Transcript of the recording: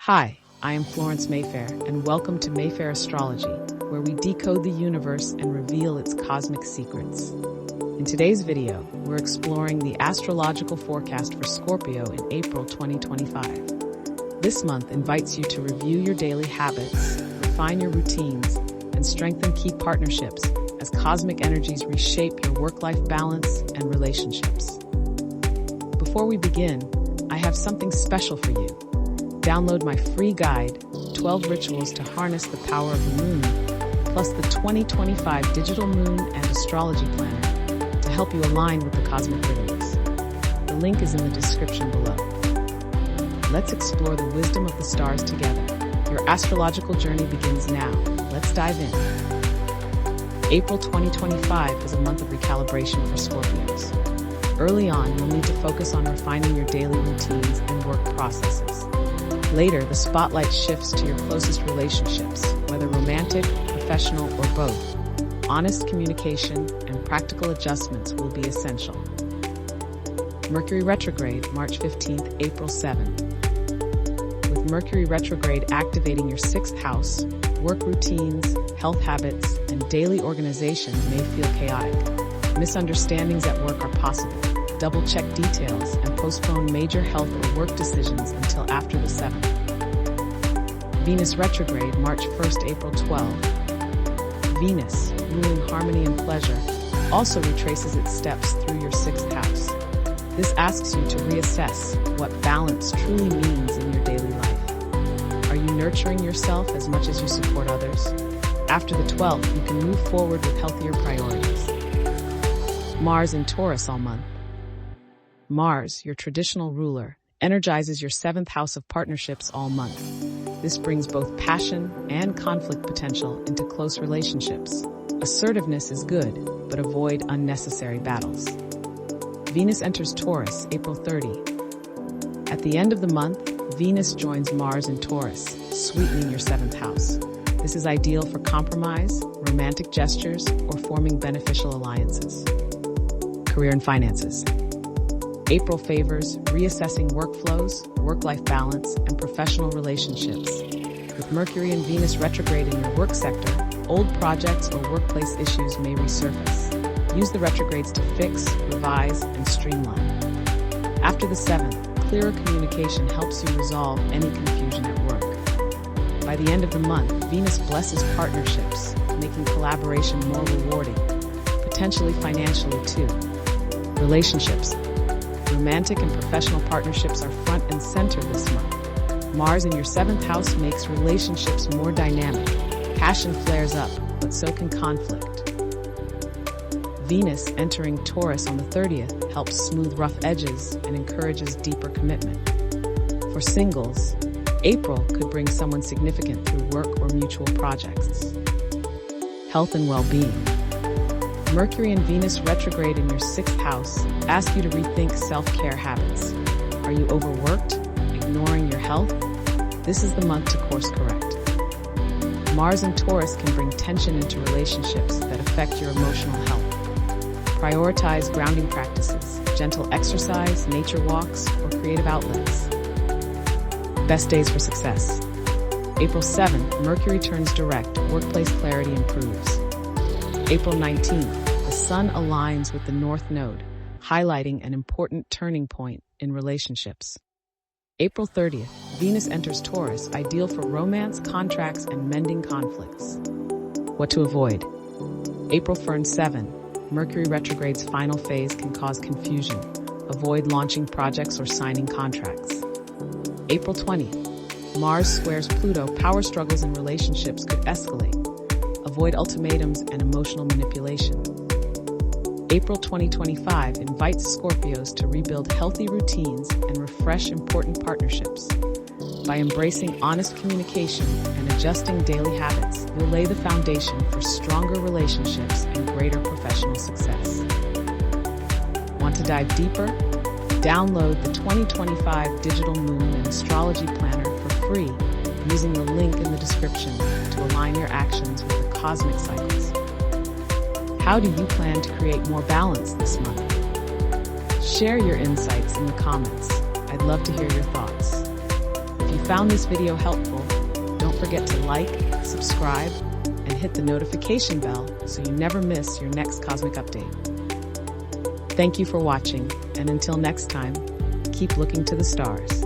Hi, I am Florence Mayfair, and welcome to Mayfair Astrology, where we decode the universe and reveal its cosmic secrets. In today's video, we're exploring the astrological forecast for Scorpio in April 2025. This month invites you to review your daily habits, refine your routines, and strengthen key partnerships as cosmic energies reshape your work-life balance and relationships. Before we begin, I have something special for you. Download my free guide, 12 Rituals to Harness the Power of the Moon, plus the 2025 Digital Moon and Astrology Planner to help you align with the cosmic rhythms. The link is in the description below. Let's explore the wisdom of the stars together. Your astrological journey begins now. Let's dive in. April 2025 is a month of recalibration for Scorpios. Early on, you'll need to focus on refining your daily routines and work processes. Later, the spotlight shifts to your closest relationships, whether romantic, professional, or both. Honest communication and practical adjustments will be essential. Mercury retrograde, March 15th, April 7th. With Mercury retrograde activating your 6th house, work routines, health habits, and daily organization may feel chaotic. Misunderstandings at work are possible. Double-check details and postpone major health or work decisions until after the 7th. Venus retrograde, March 1st, April 12th. Venus, ruling harmony and pleasure, also retraces its steps through your 6th house. This asks you to reassess what balance truly means in your daily life. Are you nurturing yourself as much as you support others? After the 12th, you can move forward with healthier priorities. Mars in Taurus all month. Mars, your traditional ruler, energizes your 7th house of partnerships all month. This brings both passion and conflict potential into close relationships. Assertiveness is good, but avoid unnecessary battles. Venus enters Taurus, April 30. At the end of the month, Venus joins Mars in Taurus, sweetening your 7th house. This is ideal for compromise, romantic gestures, or forming beneficial alliances. Career and finances. April favors reassessing workflows, work-life balance, and professional relationships. With Mercury and Venus retrograde in your work sector, old projects or workplace issues may resurface. Use the retrogrades to fix, revise, and streamline. After the 7th, clearer communication helps you resolve any confusion at work. By the end of the month, Venus blesses partnerships, making collaboration more rewarding, potentially financially too. Relationships. Romantic and professional partnerships are front and center this month. Mars in your 7th house makes relationships more dynamic. Passion flares up, but so can conflict. Venus entering Taurus on the 30th helps smooth rough edges and encourages deeper commitment. For singles, April could bring someone significant through work or mutual projects. Health and well-being. Mercury and Venus retrograde in your 6th house ask you to rethink self-care habits. Are you overworked? Ignoring your health? This is the month to course correct. Mars and Taurus can bring tension into relationships that affect your emotional health. Prioritize grounding practices, gentle exercise, nature walks, or creative outlets. Best days for success. April 7th, Mercury turns direct, workplace clarity improves. April 19th, the Sun aligns with the North Node, highlighting an important turning point in relationships. April 30th, Venus enters Taurus, ideal for romance, contracts, and mending conflicts. What to avoid? April 7, Mercury retrograde's final phase can cause confusion. Avoid launching projects or signing contracts. April 20, Mars squares Pluto, power struggles in relationships could escalate. Avoid ultimatums and emotional manipulation. April 2025 invites Scorpios to rebuild healthy routines and refresh important partnerships. By embracing honest communication and adjusting daily habits, you'll lay the foundation for stronger relationships and greater professional success. Want to dive deeper? Download the 2025 Digital Moon and Astrology Planner for free using the link in the description to align your actions with the cosmic cycles. How do you plan to create more balance this month? Share your insights in the comments. I'd love to hear your thoughts. If you found this video helpful, don't forget to like, subscribe, and hit the notification bell so you never miss your next cosmic update. Thank you for watching, and until next time, keep looking to the stars.